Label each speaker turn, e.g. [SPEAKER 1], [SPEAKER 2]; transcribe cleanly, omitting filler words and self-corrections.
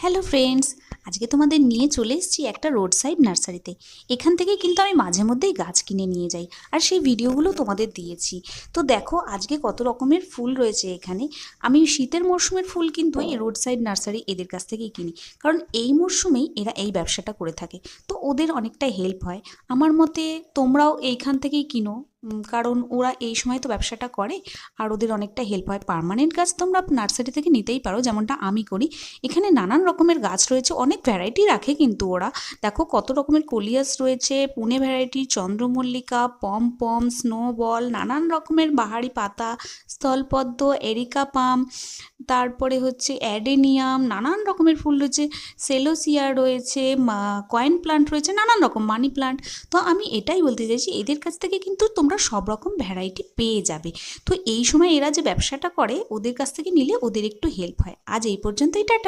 [SPEAKER 1] Hello friends, আজকে তোমাদের নিয়ে চলে এসেছি একটা রোড সাইড নার্সারিতে। এখান থেকে কিন্তু আমি মাঝে মধ্যেই গাছ কিনে নিয়ে যাই, আর সেই ভিডিওগুলো তোমাদের দিয়েছি। তো দেখো আজকে কত রকমের ফুল রয়েছে এখানে। আমি শীতের মরশুমের ফুল কিন্তু এই রোড সাইড নার্সারি এদের কাছ থেকেই কিনি, কারণ এই মরশুমেই এরা এই ব্যবসাটা করে থাকে। তো ওদের অনেকটা হেল্প হয়। আমার মতে তোমরাও এইখান থেকেই কিনো, কারণ ওরা এই সময় তো ব্যবসাটা করে, আর ওদের অনেকটা হেল্প হয়। পার্মানেন্ট গাছ তোমরা নার্সারি থেকে নিতেই পারো, যেমনটা আমি করি। এখানে নানান রকমের গাছ রয়েছে, অনেক ভ্যারাইটি রাখে কিন্তু ওরা। দেখো কত রকমের কলিয়াস রয়েছে, পুনে ভ্যারাইটি, চন্দ্রমল্লিকা, পম পম, স্নোবল, নানান রকমের বাহারি পাতা, স্থলপদ্ম, এরিকা পাম, তারপরে হচ্ছে অ্যাডেনিয়াম, নানান রকমের ফুল রয়েছে, সেলোসিয়া রয়েছে, কয়েন প্লান্ট রয়েছে, নানান রকম মানি প্লান্ট। তো আমি এটাই বলতে চাইছি, এদের কাছ থেকে কিন্তু তোমরা সব রকম ভ্যারাইটি পেয়ে যাবে। তো এই সময় এরা যে ব্যবসাটা করে, ওদের কাছ থেকে নিলে ওদের একটু হেল্প হয়। আজ এই পর্যন্তই, টাটা।